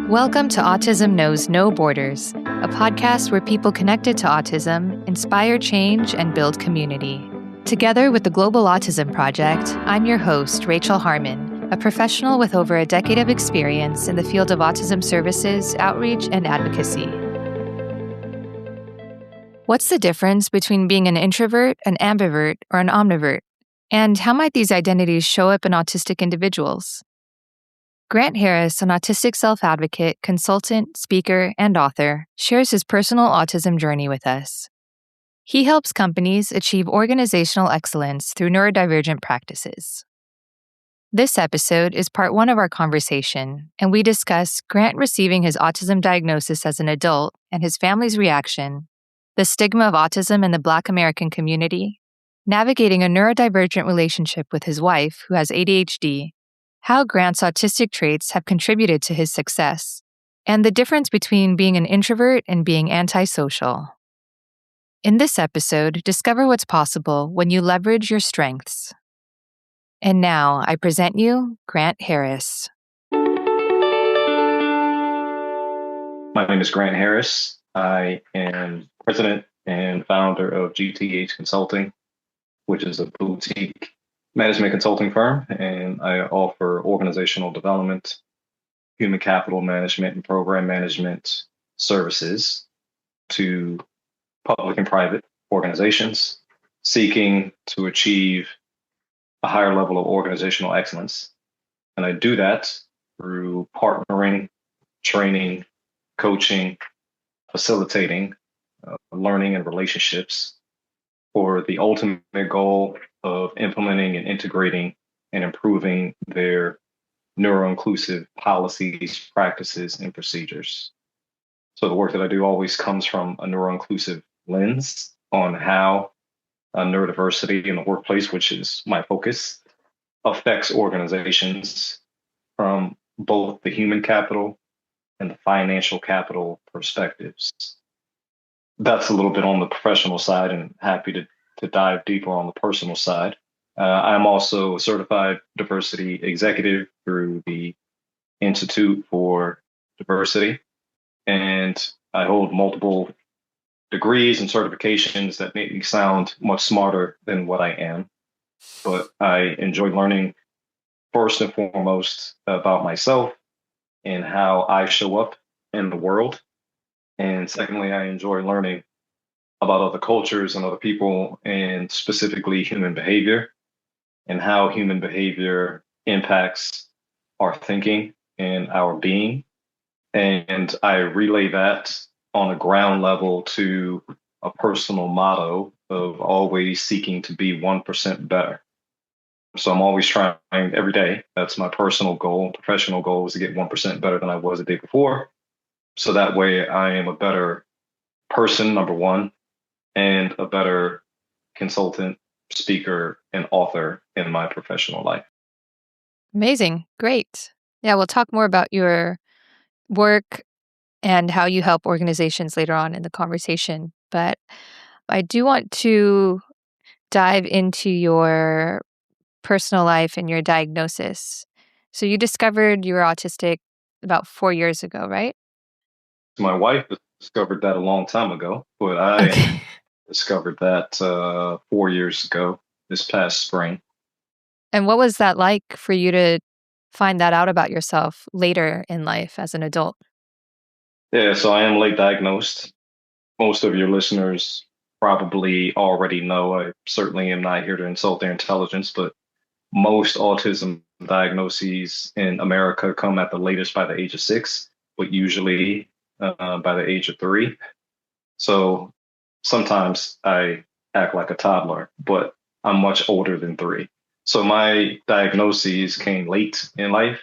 Welcome to Autism Knows No Borders, a podcast where people connected to autism inspire change and build community. Together with the Global Autism Project, I'm your host, Rachel Harmon, a professional with over a decade of experience in the field of autism services, outreach, and advocacy. What's the difference between being an introvert, an ambivert, or an omnivert? And how might these identities show up in autistic individuals? Grant Harris, an Autistic Self-Advocate, consultant, speaker, and author, shares his personal autism journey with us. He helps companies achieve organizational excellence through neurodivergent practices. This episode is part one of our conversation, and we discuss Grant receiving his autism diagnosis as an adult and his family's reaction, the stigma of autism in the Black American community, navigating a neurodivergent relationship with his wife who has ADHD, how Grant's autistic traits have contributed to his success, and the difference between being an introvert and being antisocial. In this episode, discover what's possible when you leverage your strengths. And now, I present you Grant Harris. My name is Grant Harris. I am president and founder of GTH Consulting, which is a boutique management consulting firm, and I offer organizational development, human capital management, and program management services to public and private organizations seeking to achieve a higher level of organizational excellence. And I do that through partnering, training, coaching, facilitating, learning and relationships for the ultimate goal of implementing and integrating and improving their neuro-inclusive policies, practices, and procedures. So the work that I do always comes from a neuro-inclusive lens on how neurodiversity in the workplace, which is my focus, affects organizations from both the human capital and the financial capital perspectives. That's a little bit on the professional side, and happy to dive deeper on the personal side. I'm also a certified diversity executive through the Institute for Diversity, and I hold multiple degrees and certifications that make me sound much smarter than what I am. But I enjoy learning first and foremost about myself and how I show up in the world. And secondly, I enjoy learning about other cultures and other people, and specifically human behavior and how human behavior impacts our thinking and our being. And I relay that on a ground level to a personal motto of always seeking to be 1% better. So I'm always trying every day. That's my personal goal. Professional goal is to get 1% better than I was the day before. So that way I am a better person, number one, and a better consultant, speaker, and author in my professional life. Amazing. Great. Yeah, we'll talk more about your work and how you help organizations later on in the conversation. But I do want to dive into your personal life and your diagnosis. So you discovered you were autistic about 4 years ago, right? My wife discovered that a long time ago, but I discovered that 4 years ago, this past spring. And what was that like for you to find that out about yourself later in life as an adult? Yeah, so I am late diagnosed. Most of your listeners probably already know. I certainly am not here to insult their intelligence, but most autism diagnoses in America come at the latest by the age of 6, but usually by the age of 3. So sometimes I act like a toddler, but I'm much older than 3. So my diagnoses came late in life,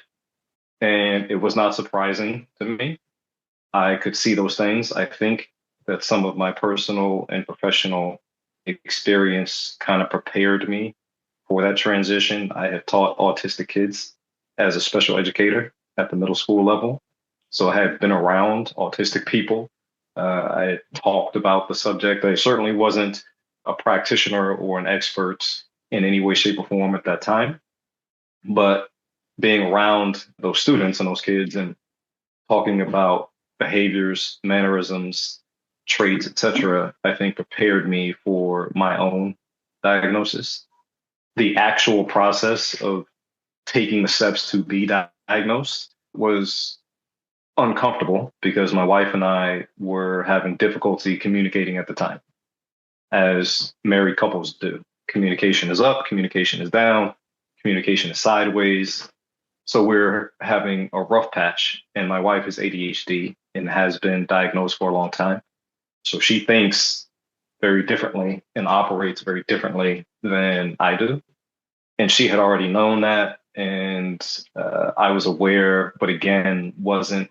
and it was not surprising to me. I could see those things. I think that some of my personal and professional experience kind of prepared me for that transition. I had taught autistic kids as a special educator at the middle school level. So I had been around autistic people. I had talked about the subject. I certainly wasn't a practitioner or an expert in any way, shape, or form at that time. But being around those students and those kids and talking about behaviors, mannerisms, traits, etc., I think prepared me for my own diagnosis. The actual process of taking the steps to be diagnosed was uncomfortable because my wife and I were having difficulty communicating at the time, as married couples do. Communication is up, communication is down, communication is sideways. So we're having a rough patch, and my wife is ADHD and has been diagnosed for a long time. So she thinks very differently and operates very differently than I do. And she had already known that. And I was aware, but again, wasn't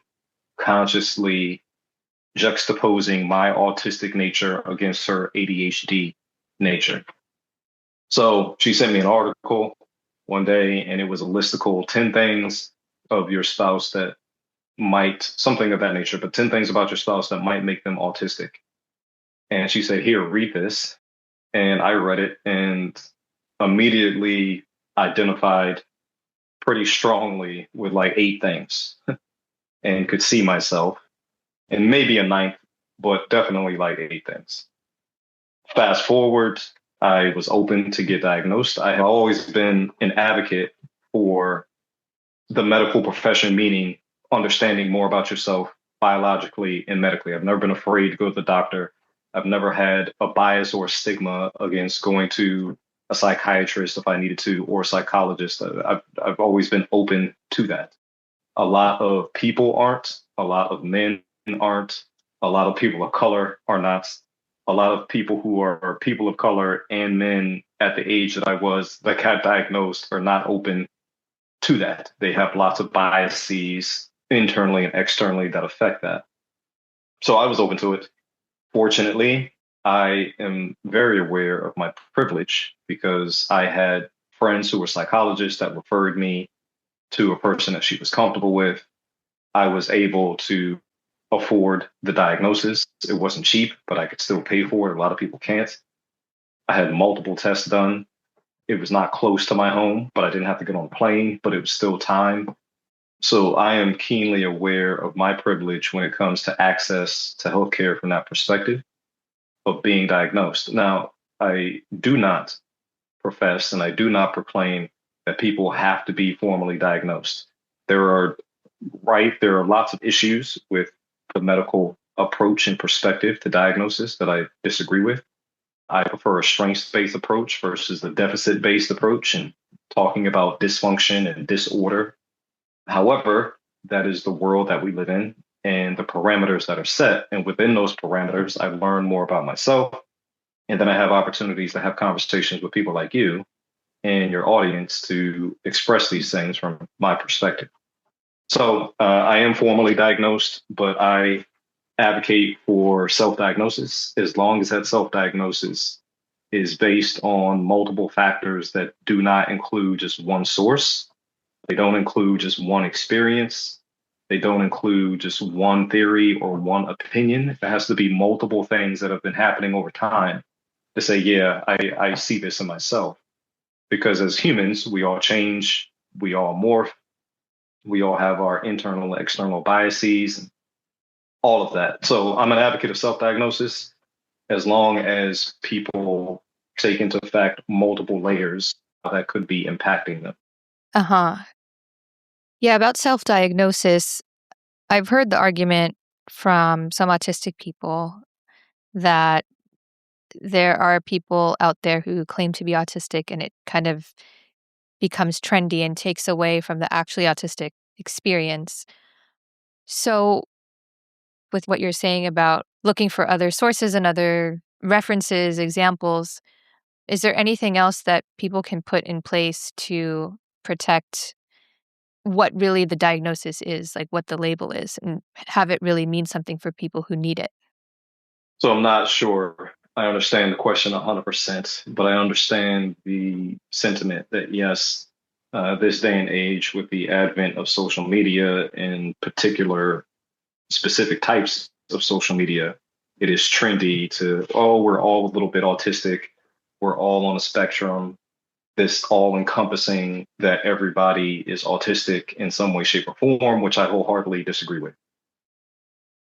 consciously juxtaposing my autistic nature against her ADHD nature. So she sent me an article one day, and it was a listicle 10 things of your spouse that might, something of that nature, but 10 things about your spouse that might make them autistic. And she said, here, read this. And I read it and immediately identified pretty strongly with like 8 things and could see myself, and maybe a ninth, but definitely like 8 things. Fast forward, I was open to get diagnosed. I have always been an advocate for the medical profession, meaning understanding more about yourself biologically and medically. I've never been afraid to go to the doctor. I've never had a bias or a stigma against going to a psychiatrist if I needed to, or a psychologist. I've always been open to that. A lot of people aren't. A lot of men aren't. A lot of people of color are not. A lot of people who are people of color and men at the age that I was that got diagnosed are not open to that. They have lots of biases internally and externally that affect that. So I was open to it. Fortunately, I am very aware of my privilege because I had friends who were psychologists that referred me to a person that she was comfortable with. I was able to afford the diagnosis. It wasn't cheap, but I could still pay for it. A lot of people can't. I had multiple tests done. It was not close to my home, but I didn't have to get on a plane, but it was still time. So I am keenly aware of my privilege when it comes to access to healthcare from that perspective of being diagnosed. Now, I do not profess and I do not proclaim that people have to be formally diagnosed. There are lots of issues with the medical approach and perspective to diagnosis that I disagree with. I prefer a strengths-based approach versus the deficit-based approach and talking about dysfunction and disorder. However, that is the world that we live in and the parameters that are set. And within those parameters, I learn more about myself. And then I have opportunities to have conversations with people like you and your audience to express these things from my perspective. So I am formally diagnosed, but I advocate for self-diagnosis as long as that self-diagnosis is based on multiple factors that do not include just one source. They don't include just one experience. They don't include just one theory or one opinion. There has to be multiple things that have been happening over time to say, yeah, I see this in myself. Because as humans, we all change, we all morph, we all have our internal and external biases, all of that. So I'm an advocate of self-diagnosis as long as people take into effect multiple layers that could be impacting them. Uh-huh. Yeah, about self-diagnosis, I've heard the argument from some autistic people that there are people out there who claim to be autistic and it kind of becomes trendy and takes away from the actually autistic experience. So, with what you're saying about looking for other sources and other references, examples, is there anything else that people can put in place to protect what really the diagnosis is, like what the label is, and have it really mean something for people who need it? So I'm not sure I understand the question 100%, but I understand the sentiment that yes, this day and age with the advent of social media, in particular specific types of social media, it is trendy to, oh, we're all a little bit autistic. We're all on a spectrum. This all encompassing that everybody is autistic in some way, shape, or form, which I wholeheartedly disagree with.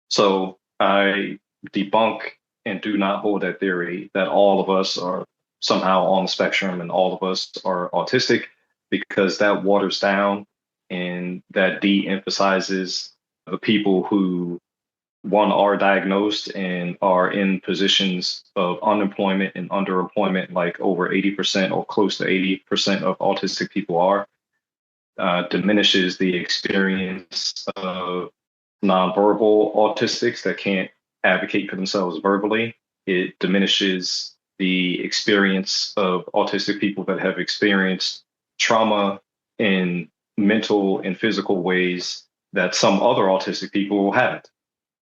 So I debunk and do not hold that theory that all of us are somehow on the spectrum and all of us are autistic, because that waters down and that de-emphasizes the people who, one, are diagnosed and are in positions of unemployment and underemployment, like over 80% or close to 80% of autistic people are. Diminishes the experience of nonverbal autistics that can't advocate for themselves verbally. It diminishes the experience of autistic people that have experienced trauma in mental and physical ways that some other autistic people haven't.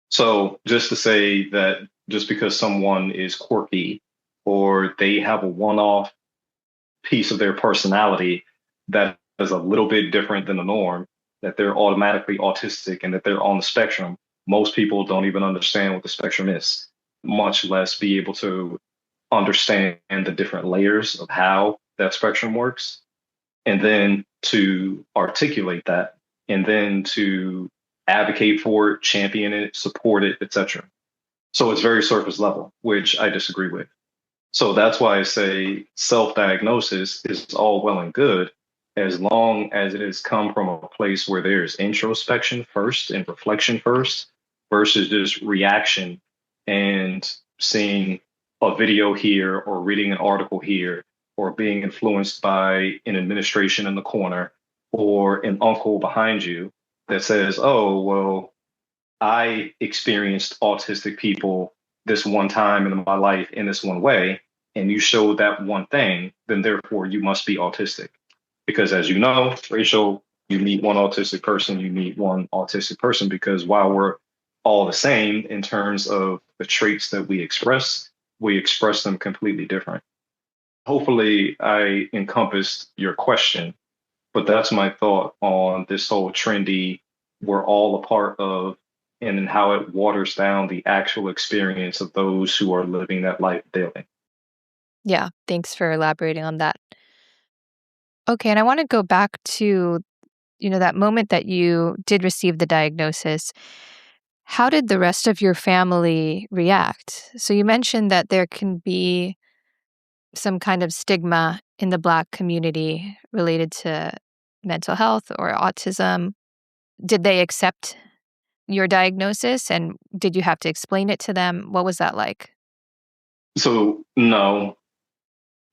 So just to say that just because someone is quirky or they have a one-off piece of their personality that is a little bit different than the norm, that they're automatically autistic and that they're on the spectrum. Most people don't even understand what the spectrum is, much less be able to understand the different layers of how that spectrum works, and then to articulate that, and then to advocate for it, champion it, support it, etc. So it's very surface level, which I disagree with. So that's why I say self-diagnosis is all well and good as long as it has come from a place where there's introspection first and reflection first versus just reaction and seeing a video here or reading an article here or being influenced by an administration in the corner or an uncle behind you that says, oh, well, I experienced autistic people this one time in my life in this one way, and you showed that one thing, then therefore you must be autistic. Because as you know, Rachel, you meet one autistic person, you meet one autistic person, because while we're all the same in terms of the traits that we express them completely different. Hopefully, I encompassed your question, but that's my thought on this whole trendy, we're all a part of, and how it waters down the actual experience of those who are living that life daily. Yeah, thanks for elaborating on that. Okay, and I want to go back to, that moment that you did receive the diagnosis. How did the rest of your family react? So you mentioned that there can be some kind of stigma in the Black community related to mental health or autism. Did they accept your diagnosis, and did you have to explain it to them? What was that like? So, no,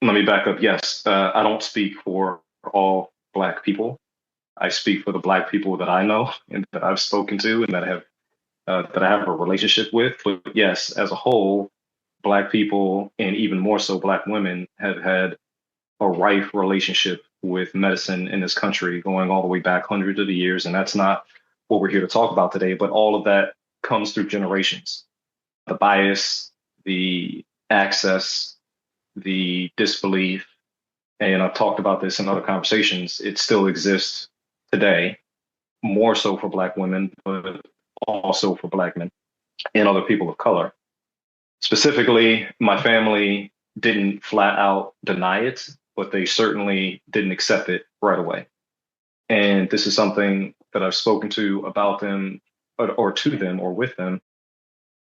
let me back up. Yes, I don't speak for all Black people. I speak for the Black people that I know and that I've spoken to and that I have a relationship with. But yes, as a whole, Black people and even more so Black women have had a rife relationship with medicine in this country going all the way back hundreds of years. And that's not what we're here to talk about today, but all of that comes through generations. The bias, the access, the disbelief, and I've talked about this in other conversations, it still exists today, more so for Black women, but also for Black men and other people of color. Specifically, my family didn't flat out deny it, but they certainly didn't accept it right away. And this is something that I've spoken to about them or to them or with them.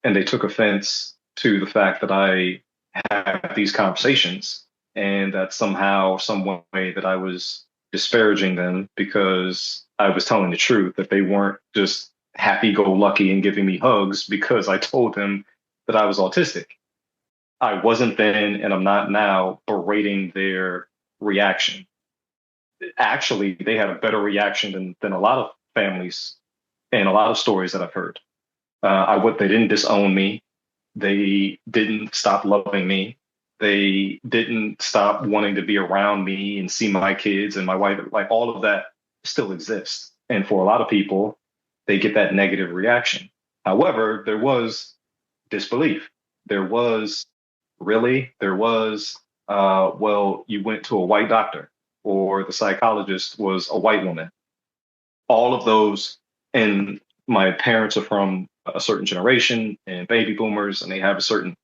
And they took offense to the fact that I have these conversations and that somehow, some way that I was disparaging them because I was telling the truth, that they weren't just happy go lucky and giving me hugs because I told them that I was autistic. I wasn't then and I'm not now berating their reaction. Actually, they had a better reaction than a lot of families and a lot of stories that I've heard. They didn't disown me. They didn't stop loving me. They didn't stop wanting to be around me and see my kids and my wife. Like all of that still exists. And for a lot of people, they get that negative reaction. However, there was disbelief. There was well, you went to a white doctor or the psychologist was a white woman. All of those, and my parents are from a certain generation and baby boomers, and they have a certain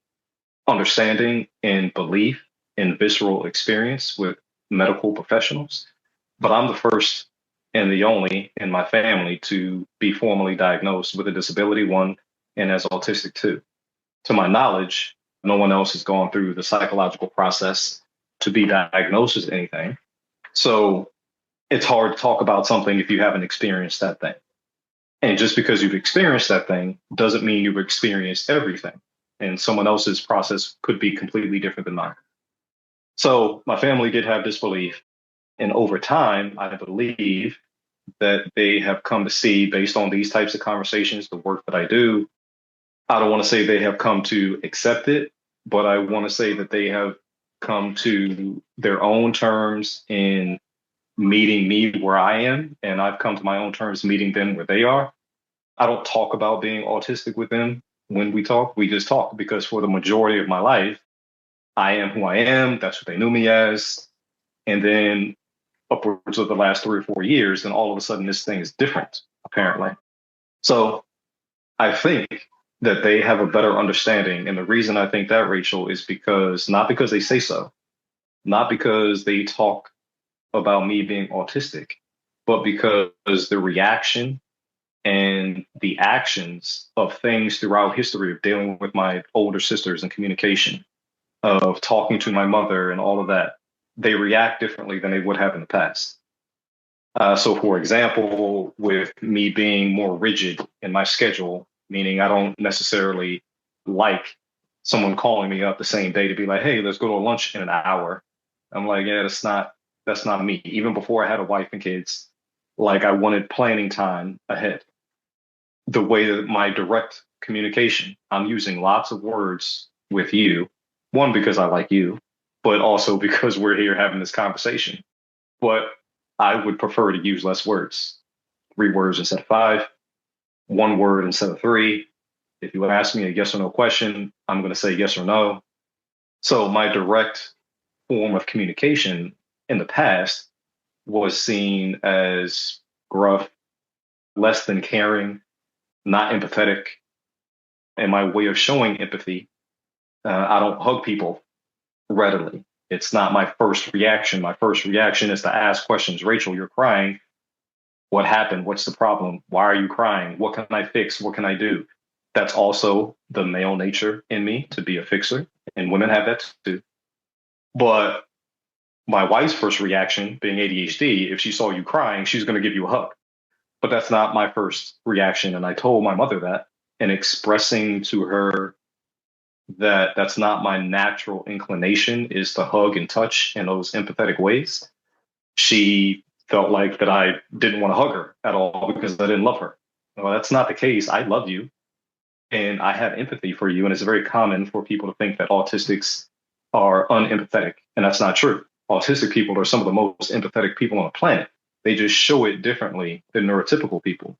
understanding and belief and visceral experience with medical professionals. But I'm the first and the only in my family to be formally diagnosed with a disability, one and as autistic too. To my knowledge, no one else has gone through the psychological process to be diagnosed as anything. So it's hard to talk about something if you haven't experienced that thing. And just because you've experienced that thing doesn't mean you've experienced everything. And someone else's process could be completely different than mine. So my family did have this belief. And over time, I believe that they have come to see, based on these types of conversations, the work that I do, I don't want to say they have come to accept it, but I want to say that they have come to their own terms in meeting me where I am, and I've come to my own terms meeting them where they are. I don't talk about being autistic with them when we talk. We just talk because for the majority of my life, I am who I am. That's what they knew me as. And then upwards of the last 3 or 4 years, then all of a sudden this thing is different, apparently. So I think that they have a better understanding. And the reason I think that, Rachel, is because not because they say so, not because they talk about me being autistic, but because the reaction and the actions of things throughout history of dealing with my older sisters and communication, of talking to my mother and all of that, they react differently than they would have in the past. So, for example, with me being more rigid in my schedule, meaning I don't necessarily like someone calling me up the same day to be like, hey, let's go to lunch in an hour. I'm like, yeah, that's not me. Even before I had a wife and kids, like I wanted planning time ahead. The way that my direct communication, I'm using lots of words with you. One, because I like you, but also because we're here having this conversation. But I would prefer to use less words, 3 words instead of 5, 1 word instead of 3. If you ask me a yes or no question, I'm going to say yes or no. So my direct form of communication in the past was seen as gruff, less than caring, not empathetic. And my way of showing empathy, I don't hug people readily. It's not my first reaction. My first reaction is to ask questions. Rachel, you're crying. What happened? What's the problem? Why are you crying? What can I fix? What can I do? That's also the male nature in me to be a fixer, and women have that too. But my wife's first reaction, being ADHD, if she saw you crying, she's going to give you a hug. But that's not my first reaction. And I told my mother that, and expressing to her that that's not my natural inclination is to hug and touch in those empathetic ways. She felt like that I didn't want to hug her at all because I didn't love her. Well, that's not the case. I love you and I have empathy for you. And it's very common for people to think that autistics are unempathetic. And that's not true. Autistic people are some of the most empathetic people on the planet. They just show it differently than neurotypical people.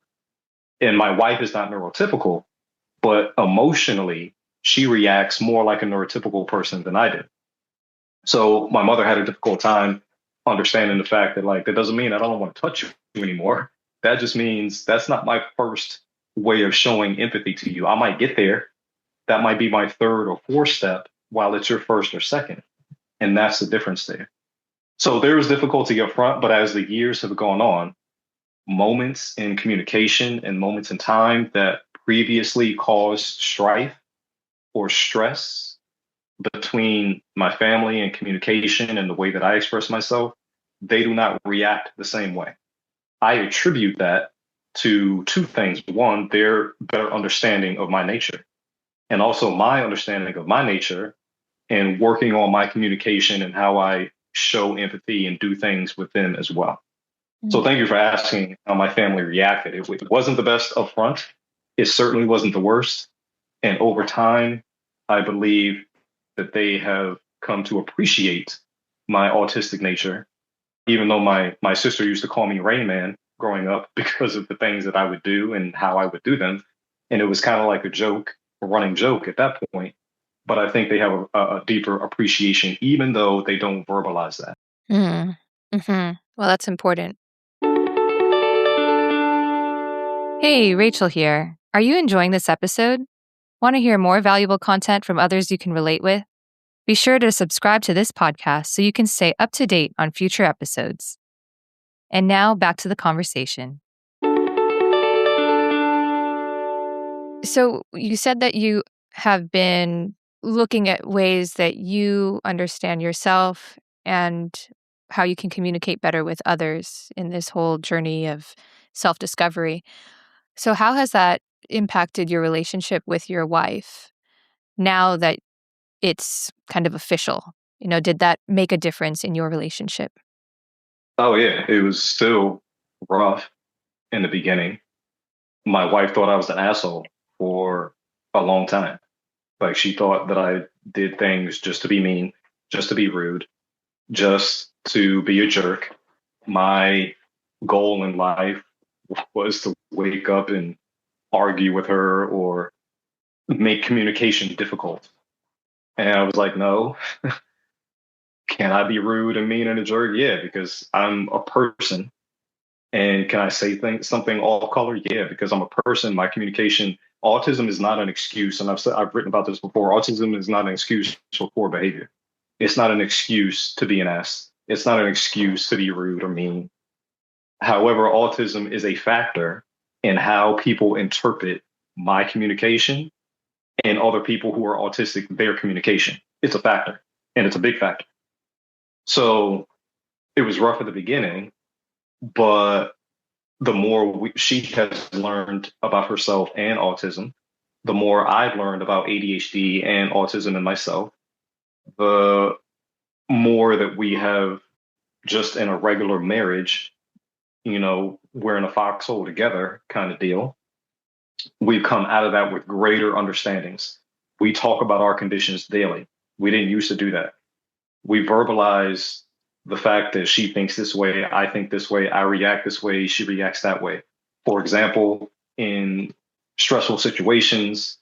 And my wife is not neurotypical, but emotionally, she reacts more like a neurotypical person than I did. So my mother had a difficult time understanding the fact that, like, that doesn't mean I don't want to touch you anymore. That just means that's not my first way of showing empathy to you. I might get there. That might be my 3rd or 4th step while it's your 1st or 2nd. And that's the difference there. So there was difficulty up front, but as the years have gone on, moments in communication and moments in time that previously caused strife or stress between my family and communication and the way that I express myself, they do not react the same way. I attribute that to 2 things. One, their better understanding of my nature, and also my understanding of my nature and working on my communication and how I show empathy and do things with them as well. So thank you for asking how my family reacted. It wasn't the best up front. It certainly wasn't the worst. And over time, I believe that they have come to appreciate my autistic nature, even though my sister used to call me Rain Man growing up because of the things that I would do and how I would do them. And it was kind of like a joke, a running joke at that point. But I think they have a deeper appreciation, even though they don't verbalize that. Well, that's important. Hey, Rachel here. Are you enjoying this episode? Want to hear more valuable content from others you can relate with? Be sure to subscribe to this podcast so you can stay up to date on future episodes. And now back to the conversation. So you said that you have been looking at ways that you understand yourself and how you can communicate better with others in this whole journey of self-discovery. So how has that impacted your relationship with your wife now that it's kind of official? Did that make a difference in your relationship? Oh yeah, it was still rough in the beginning. My wife thought I was an asshole for a long time. Like she thought that I did things just to be mean, just to be rude, just to be a jerk. My goal in life was to wake up and argue with her or make communication difficult. And I was like, no, can I be rude and mean and a jerk? Yeah, because I'm a person. And can I say something off color? Yeah, because I'm a person. My communication, autism is not an excuse. And I've written about this before. Autism is not an excuse for poor behavior. It's not an excuse to be an ass. It's not an excuse to be rude or mean. However, autism is a factor in how people interpret my communication and other people who are autistic, their communication. It's a factor, and it's a big factor. So it was rough at the beginning, but the more she has learned about herself and autism, the more I've learned about ADHD and autism in myself, the more that we have just in a regular marriage, we're in a foxhole together kind of deal. We've come out of that with greater understandings. We talk about our conditions daily. We didn't used to do that. We verbalize the fact that she thinks this way, I think this way, I react this way, she reacts that way. For example, in stressful situations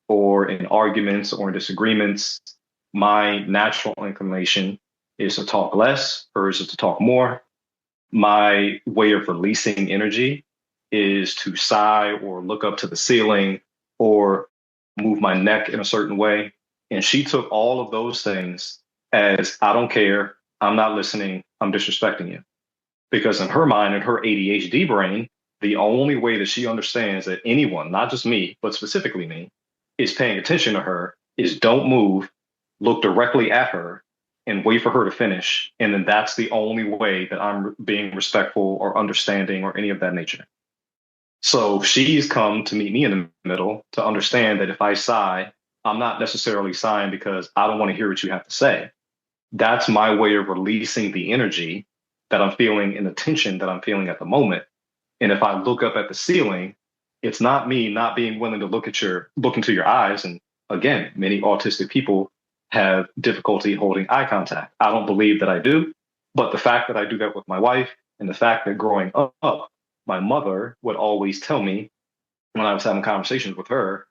or in arguments or in disagreements, my natural inclination is to talk less, hers is to talk more. My way of releasing energy is to sigh or look up to the ceiling or move my neck in a certain way. And she took all of those things as I don't care, I'm not listening, I'm disrespecting you. Because in her mind, in her ADHD brain, the only way that she understands that anyone, not just me, but specifically me, is paying attention to her is don't move, look directly at her, and wait for her to finish. And then that's the only way that I'm being respectful or understanding or any of that nature. So she's come to meet me in the middle to understand that if I sigh, I'm not necessarily sighing because I don't want to hear what you have to say. That's my way of releasing the energy that I'm feeling and the tension that I'm feeling at the moment. And if I look up at the ceiling, it's not me not being willing to look into your eyes. And again, many autistic people have difficulty holding eye contact. I don't believe that I do, but the fact that I do that with my wife and the fact that growing up, my mother would always tell me when I was having conversations with her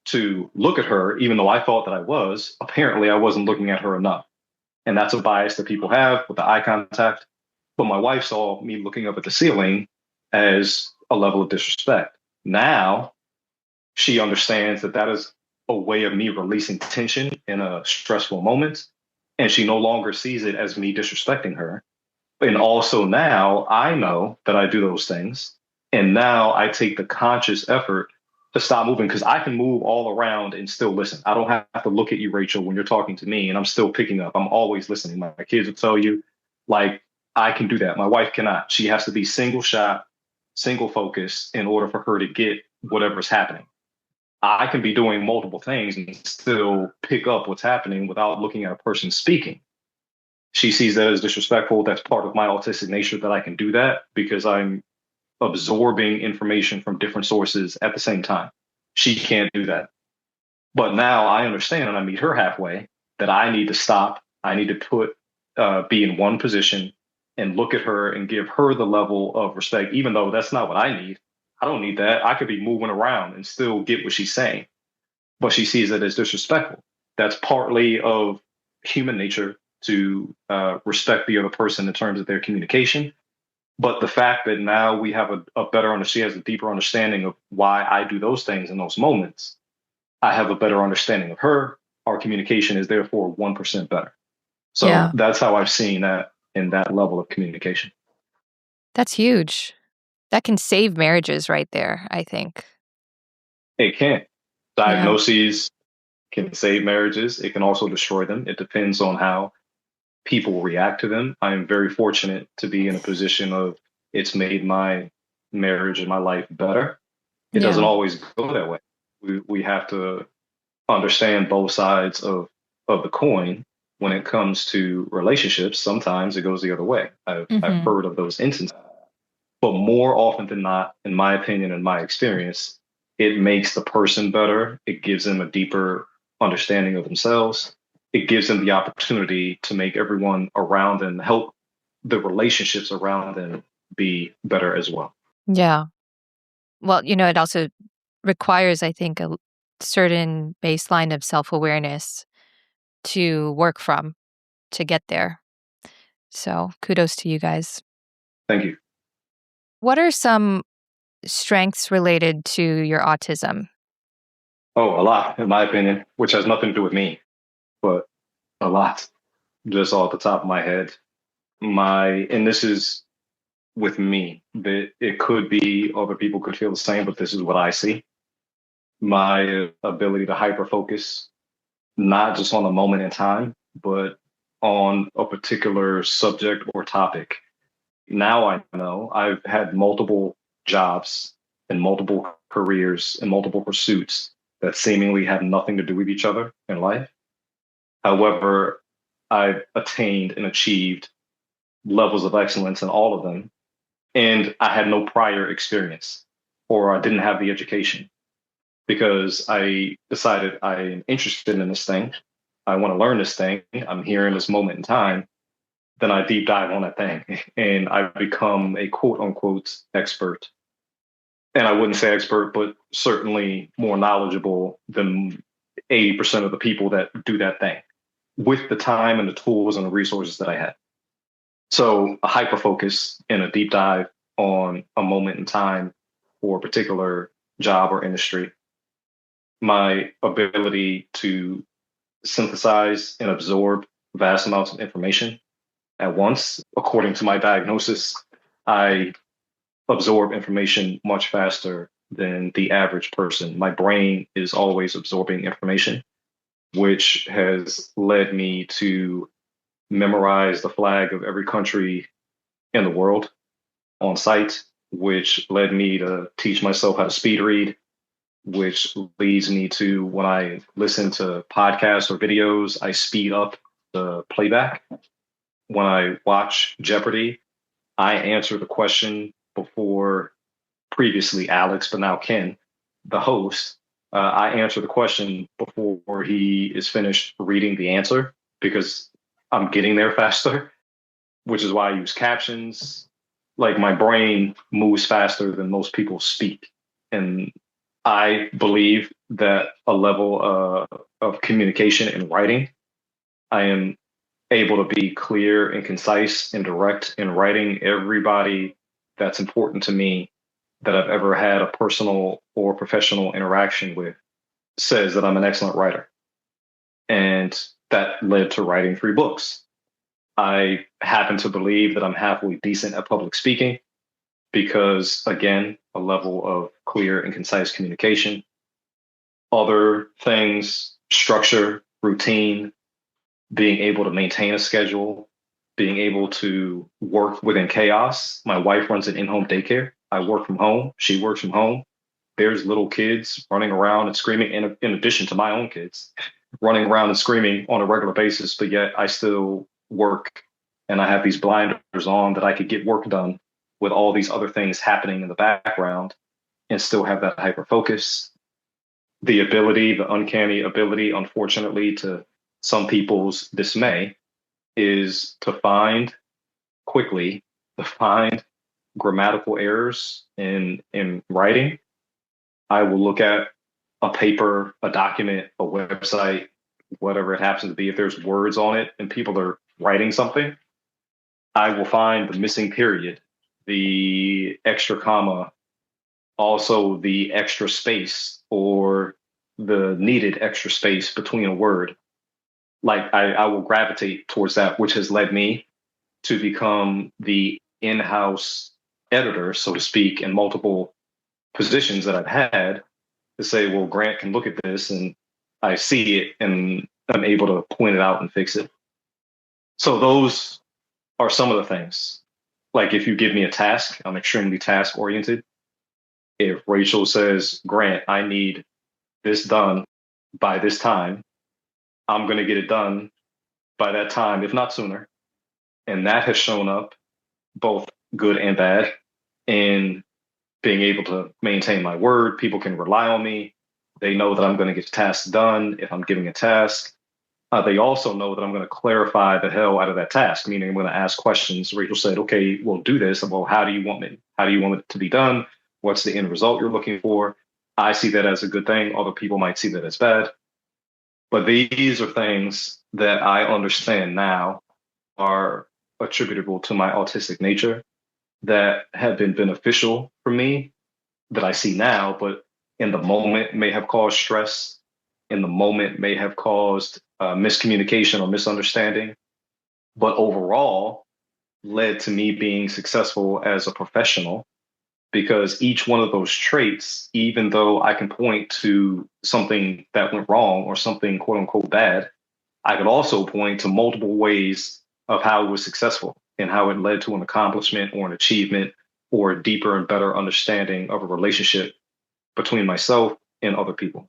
to look at her, even though I thought that I was, apparently I wasn't looking at her enough. And that's a bias that people have with the eye contact. But my wife saw me looking up at the ceiling as a level of disrespect. Now she understands that that is a way of me releasing tension in a stressful moment. And she no longer sees it as me disrespecting her. And also now I know that I do those things. And now I take the conscious effort to stop moving because I can move all around and still listen. I don't have to look at you, Rachel, when you're talking to me and I'm still picking up. I'm always listening. My kids will tell you, like, I can do that. My wife cannot. She has to be single shot, single focus in order for her to get whatever's happening. I can be doing multiple things and still pick up what's happening without looking at a person speaking. She sees that as disrespectful. That's part of my autistic nature that I can do that because I'm absorbing information from different sources at the same time. She can't do that. But now I understand and I meet her halfway that I need to stop. I need to be in one position and look at her and give her the level of respect, even though that's not what I need. I don't need that. I could be moving around and still get what she's saying. But she sees it as disrespectful. That's partly of human nature to respect the other person in terms of their communication. But the fact that now we have a better understanding, she has a deeper understanding of why I do those things in those moments. I have a better understanding of her. Our communication is therefore 1% better. So Yeah. that's how I've seen that in that level of communication. That's huge. That can save marriages right there, I think. It can. Diagnoses can save marriages. It can also destroy them. It depends on how people react to them. I am very fortunate to be in a position of it's made my marriage and my life better. It doesn't Yeah. always go that way. We have to understand both sides of the coin when it comes to relationships. Sometimes it goes the other way. I've Hmm. heard of those instances, but more often than not, in my opinion and my experience, it makes the person better. It gives them a deeper understanding of themselves. It gives them the opportunity to make everyone around them, help the relationships around them be better as well. Yeah. Well, it also requires, I think, a certain baseline of self awareness to work from to get there. So kudos to you guys. Thank you. What are some strengths related to your autism? Oh, a lot, in my opinion, which has nothing to do with me, but a lot, just off the top of my head. And this is with me, that it could be other people could feel the same, but this is what I see. My ability to hyper focus, not just on a moment in time, but on a particular subject or topic. Now I know I've had multiple jobs and multiple careers and multiple pursuits that seemingly have nothing to do with each other in life. However, I've attained and achieved levels of excellence in all of them. And I had no prior experience or I didn't have the education because I decided I'm interested in this thing. I want to learn this thing. I'm here in this moment in time. Then I deep dive on that thing and I become a quote unquote expert. And I wouldn't say expert, but certainly more knowledgeable than 80% of the people that do that thing with the time and the tools and the resources that I had. So a hyper focus and a deep dive on a moment in time for a particular job or industry. My ability to synthesize and absorb vast amounts of information at once. According to my diagnosis, I absorb information much faster than the average person. My brain is always absorbing information, which has led me to memorize the flag of every country in the world on site, which led me to teach myself how to speed read, which leads me to when I listen to podcasts or videos, I speed up the playback. When I watch Jeopardy, I answer the question before previously Alex, but now Ken, the host. I answer the question before he is finished reading the answer because I'm getting there faster, which is why I use captions. Like my brain moves faster than most people speak. And I believe that a level of communication and writing, I am able to be clear and concise and direct in writing everybody that's important to me that I've ever had a personal or professional interaction with says that I'm an excellent writer. And that led to writing 3 books. I happen to believe that I'm halfway decent at public speaking because, again, a level of clear and concise communication. Other things, structure, routine, being able to maintain a schedule, being able to work within chaos. My wife runs an in-home daycare. I work from home. She works from home. There's little kids running around and screaming, in addition to my own kids, running around and screaming on a regular basis, but yet I still work and I have these blinders on that I could get work done with all these other things happening in the background and still have that hyper focus. The ability, the uncanny ability, unfortunately, to some people's dismay, is to quickly find grammatical errors in writing. I will look at a paper, a document, a website, whatever it happens to be. If there's words on it and people are writing something, I will find the missing period, the extra comma, also the extra space or the needed extra space between a word. Like I will gravitate towards that, which has led me to become the in-house editor, so to speak, in multiple positions that I've had to say, well, Grant can look at this and I see it and I'm able to point it out and fix it. So those are some of the things. Like if you give me a task, I'm extremely task oriented. If Rachel says, Grant, I need this done by this time, I'm going to get it done by that time, if not sooner. And that has shown up both good and bad in being able to maintain my word. People can rely on me. They know that I'm going to get tasks done if I'm giving a task. They also know that I'm going to clarify the hell out of that task, meaning I'm going to ask questions. Rachel said, okay, we'll do this. Well, how do you want it? How do you want it to be done? What's the end result you're looking for? I see that as a good thing. Other people might see that as bad. But these are things that I understand now are attributable to my autistic nature that have been beneficial for me that I see now, but in the moment may have caused stress, in the moment may have caused miscommunication or misunderstanding, but overall led to me being successful as a professional because each one of those traits, even though I can point to something that went wrong or something quote unquote bad, I could also point to multiple ways of how it was successful and how it led to an accomplishment or an achievement or a deeper and better understanding of a relationship between myself and other people.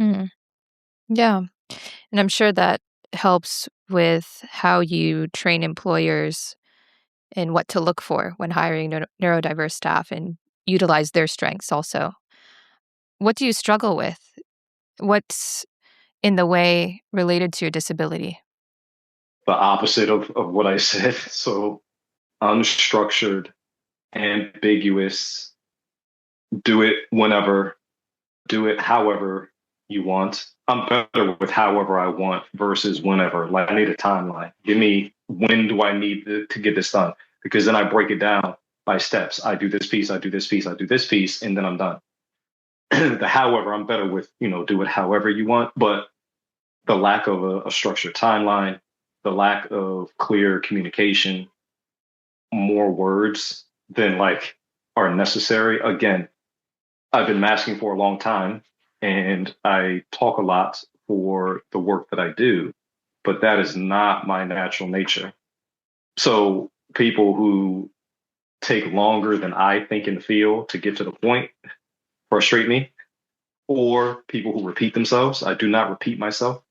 Mm. Yeah. And I'm sure that helps with how you train employers in what to look for when hiring neurodiverse staff and utilize their strengths also. What do you struggle with? What's in the way related to your disability? The opposite of what I said. So unstructured, ambiguous, do it whenever, do it however you want. I'm better with however I want versus whenever. Like I need a timeline. Give me when do I need to get this done? Because then I break it down by steps. I do this piece, I do this piece, I do this piece, and then I'm done. The however, I'm better with, do it however you want. But the lack of a structured timeline, the lack of clear communication, more words than like are necessary. Again, I've been masking for a long time and I talk a lot for the work that I do, but that is not my natural nature. So people who take longer than I think and feel to get to the point frustrate me, or people who repeat themselves. I do not repeat myself.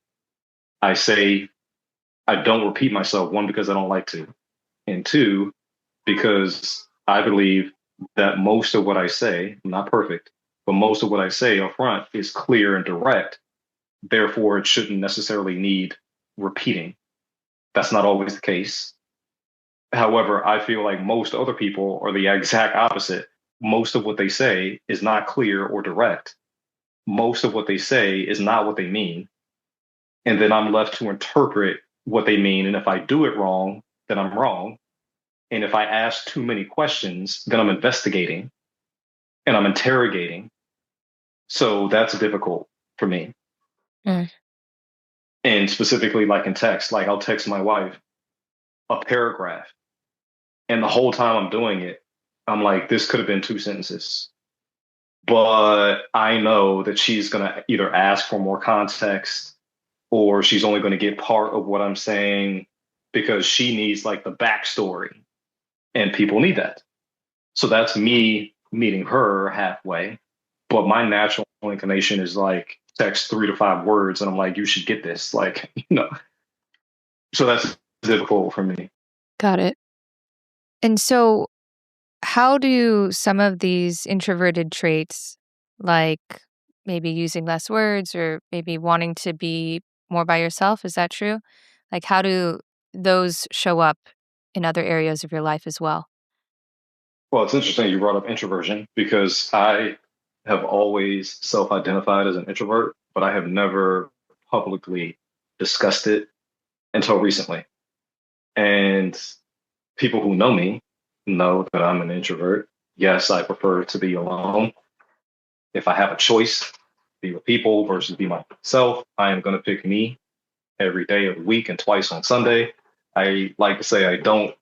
I say I don't repeat myself, one, because I don't like to, and two, because I believe that most of what I say, I'm not perfect, but most of what I say up front is clear and direct. Therefore, it shouldn't necessarily need repeating. That's not always the case. However, I feel like most other people are the exact opposite. Most of what they say is not clear or direct. Most of what they say is not what they mean. And then I'm left to interpret what they mean. And if I do it wrong, then I'm wrong. And if I ask too many questions, then I'm investigating and I'm interrogating. So that's difficult for me. Mm. And specifically, like in text, like I'll text my wife a paragraph. And the whole time I'm doing it, I'm like, this could have been two sentences. But I know that she's going to either ask for more context or she's only going to get part of what I'm saying because she needs like the backstory. And people need that. So that's me meeting her halfway. But my natural inclination is like text 3 to 5 words. And I'm like, you should get this. Like, So that's difficult for me. Got it. And so, how do some of these introverted traits, like maybe using less words or maybe wanting to be more by yourself, is that true? Like, how do those show up in other areas of your life as well? Well, it's interesting you brought up introversion because I have always self identified as an introvert, but I have never publicly discussed it until recently. And people who know me know that I'm an introvert. Yes, I prefer to be alone. If I have a choice, be with people versus be myself, I am going to pick me every day of the week and twice on Sunday. I like to say I don't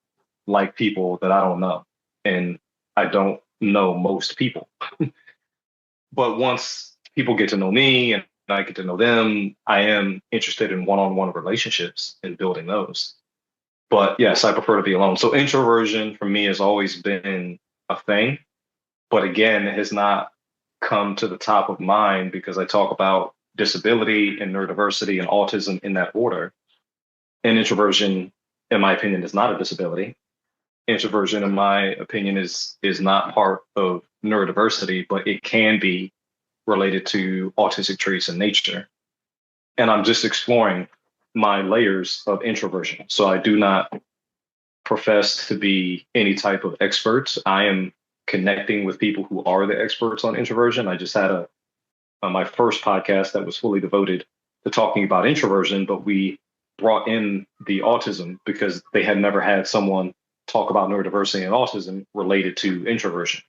like people that I don't know. And I don't know most people. But once people get to know me and I get to know them, I am interested in one-on-one relationships and building those. But yes, I prefer to be alone. So introversion for me has always been a thing, but again, it has not come to the top of mind because I talk about disability and neurodiversity and autism in that order. And introversion, in my opinion, is not a disability. Introversion, in my opinion, is not part of neurodiversity, but it can be related to autistic traits in nature. And I'm just exploring my layers of introversion. So I do not profess to be any type of expert. I am connecting with people who are the experts on introversion. I just had my first podcast that was fully devoted to talking about introversion, but we brought in the autism because they had never had someone talk about neurodiversity and autism related to introversion.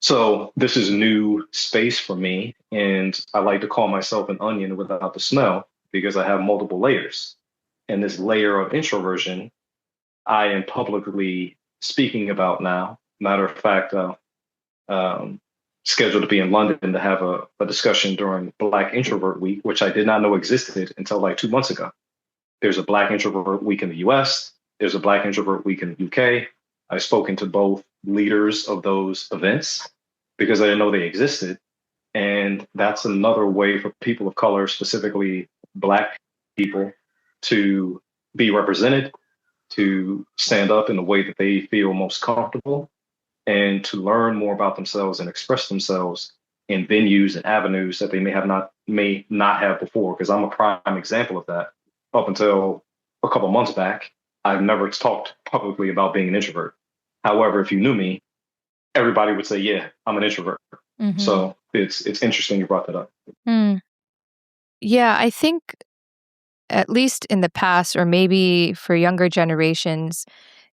So this is new space for me, and I like to call myself an onion without the smell because I have multiple layers. And this layer of introversion, I am publicly speaking about now. Matter of fact, scheduled to be in London to have a discussion during Black Introvert Week, which I did not know existed until like 2 months ago. There's a Black Introvert Week in the US. There's a Black Introvert Week in the UK. I've spoken to both leaders of those events because I didn't know they existed. And that's another way for people of color, specifically Black people, to be represented, to stand up in the way that they feel most comfortable, and to learn more about themselves and express themselves in venues and avenues that they may not have before. Because I'm a prime example of that. Up until a couple months back, I've never talked publicly about being an introvert. However, if you knew me, everybody would say, yeah, I'm an introvert. Mm-hmm. So it's interesting you brought that up. Yeah, I think at least in the past, or maybe for younger generations,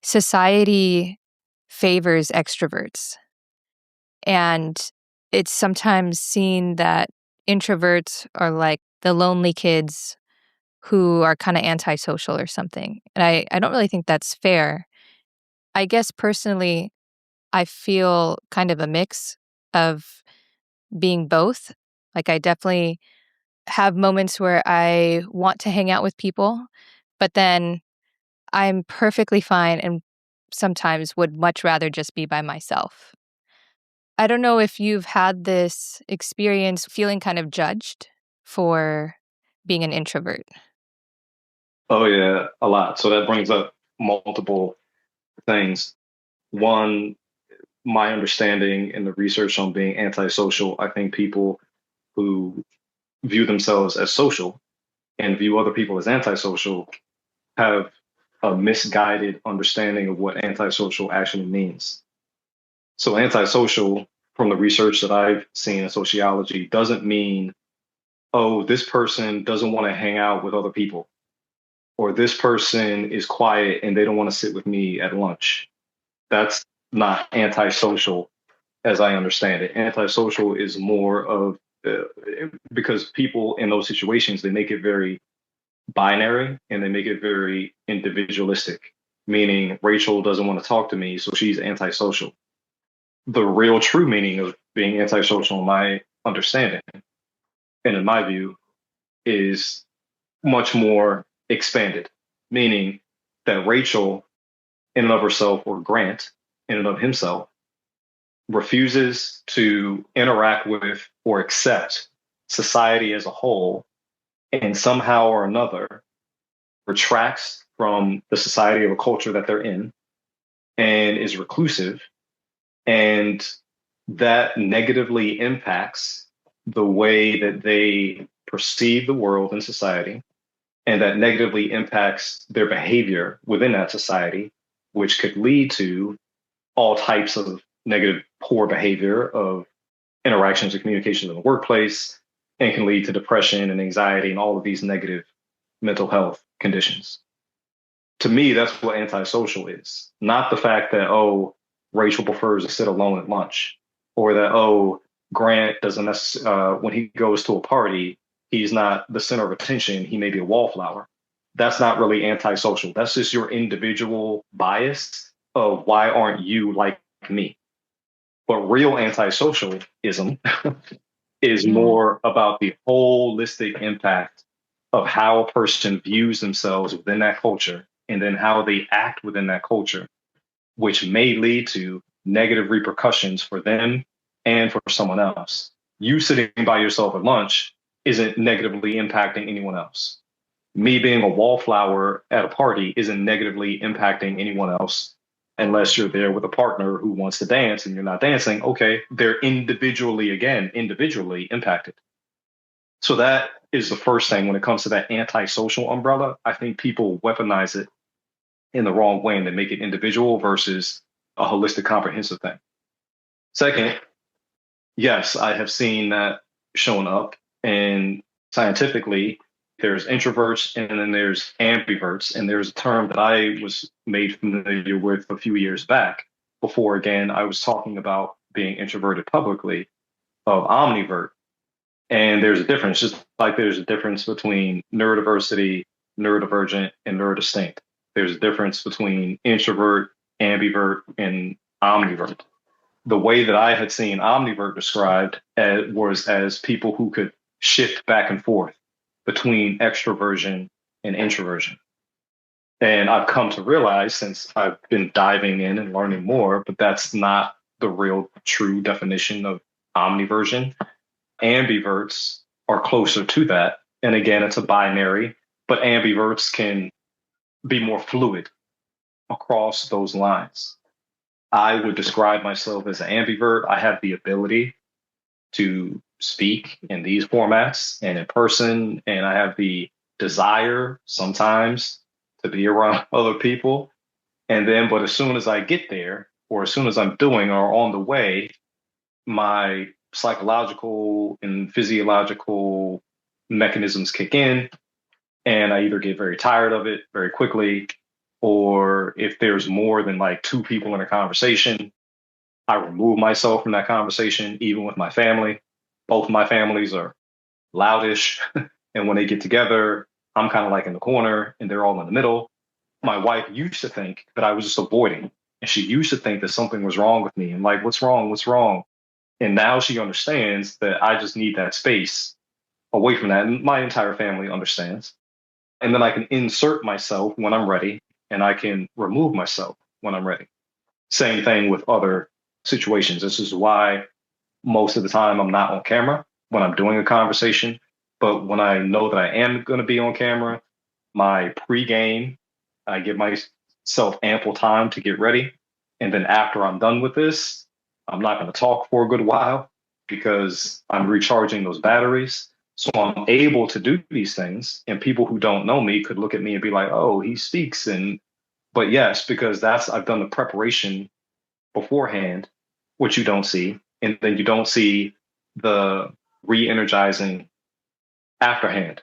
society favors extroverts. And it's sometimes seen that introverts are like the lonely kids who are kind of antisocial or something. And I don't really think that's fair. I guess personally, I feel kind of a mix of being both. Like I definitely have moments where I want to hang out with people, but then I'm perfectly fine and sometimes would much rather just be by myself. I don't know if you've had this experience feeling kind of judged for being an introvert. Oh, yeah, a lot. So that brings up multiple things. One, my understanding in the research on being antisocial, I think people who view themselves as social and view other people as antisocial have a misguided understanding of what antisocial actually means. So antisocial, from the research that I've seen in sociology, doesn't mean, oh, this person doesn't want to hang out with other people, or this person is quiet and they don't want to sit with me at lunch. That's not antisocial as I understand it. Antisocial is more of, because people in those situations, they make it very binary and they make it very individualistic, meaning Rachel doesn't want to talk to me, so she's antisocial. The real true meaning of being antisocial, in my understanding, and in my view, is much more expanded, meaning that Rachel, in and of herself, or Grant, in and of himself, refuses to interact with or accept society as a whole, and somehow or another retracts from the society of a culture that they're in and is reclusive. And that negatively impacts the way that they perceive the world and society. And that negatively impacts their behavior within that society, which could lead to all types of negative, poor behavior of interactions and communications in the workplace, and can lead to depression and anxiety and all of these negative mental health conditions. To me, that's what antisocial is. Not the fact that, oh, Rachel prefers to sit alone at lunch, or that, oh, Grant doesn't necessarily, when he goes to a party, he's not the center of attention. He may be a wallflower. That's not really antisocial. That's just your individual bias of why aren't you like me? But real antisocialism is more about the holistic impact of how a person views themselves within that culture and then how they act within that culture, which may lead to negative repercussions for them and for someone else. You sitting by yourself at lunch isn't negatively impacting anyone else. Me being a wallflower at a party isn't negatively impacting anyone else unless you're there with a partner who wants to dance and you're not dancing. Okay, they're individually impacted. So that is the first thing when it comes to that antisocial umbrella. I think people weaponize it in the wrong way and they make it individual versus a holistic, comprehensive thing. Second, yes, I have seen that showing up, and scientifically, there's introverts and then there's ambiverts. And there's a term that I was made familiar with a few years back before, again, I was talking about being introverted publicly, of omnivert. And there's a difference, just like there's a difference between neurodiversity, neurodivergent, and neurodistinct. There's a difference between introvert, ambivert, and omnivert. The way that I had seen omnivert described was as people who could shift back and forth between extroversion and introversion. And I've come to realize, since I've been diving in and learning more, but that's not the real true definition of omniversion. Ambiverts are closer to that. And again, it's a binary, but ambiverts can be more fluid across those lines. I would describe myself as an ambivert. I have the ability to speak in these formats and in person, and I have the desire sometimes to be around other people. But as soon as I get there, or as soon as I'm doing or on the way, my psychological and physiological mechanisms kick in, and I either get very tired of it very quickly, or if there's more than like two people in a conversation, I remove myself from that conversation, even with my family. Both of my families are loudish. And when they get together, I'm kind of like in the corner and they're all in the middle. My wife used to think that I was just avoiding. And she used to think that something was wrong with me. I'm like, what's wrong? What's wrong? And now she understands that I just need that space away from that. And my entire family understands. And then I can insert myself when I'm ready, and I can remove myself when I'm ready. Same thing with other situations. This is why most of the time I'm not on camera when I'm doing a conversation. But when I know that I am going to be on camera, my pregame, I give myself ample time to get ready. And then after I'm done with this, I'm not going to talk for a good while because I'm recharging those batteries. So I'm able to do these things. And people who don't know me could look at me and be like, oh, he speaks. But yes, because I've done the preparation beforehand, which you don't see. And then you don't see the re-energizing afterhand,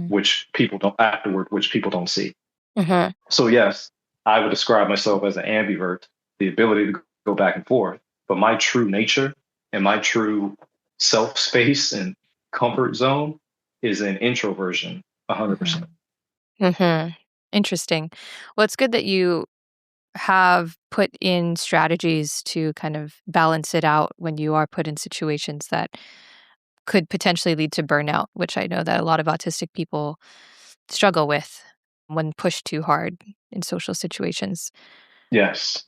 which people don't see. Mm-hmm. So yes, I would describe myself as an ambivert, the ability to go back and forth. But my true nature and my true self space and comfort zone is an introversion, 100%. Mm-hmm. Interesting. Well, it's good that you have put in strategies to kind of balance it out when you are put in situations that could potentially lead to burnout, which I know that a lot of autistic people struggle with when pushed too hard in social situations. Yes.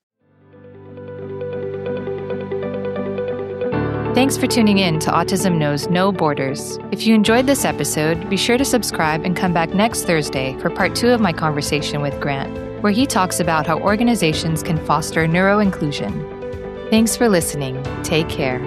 Thanks for tuning in to Autism Knows No Borders. If you enjoyed this episode, be sure to subscribe and come back next Thursday for part 2 of my conversation with Grant, where he talks about how organizations can foster neuro-inclusion. Thanks for listening. Take care.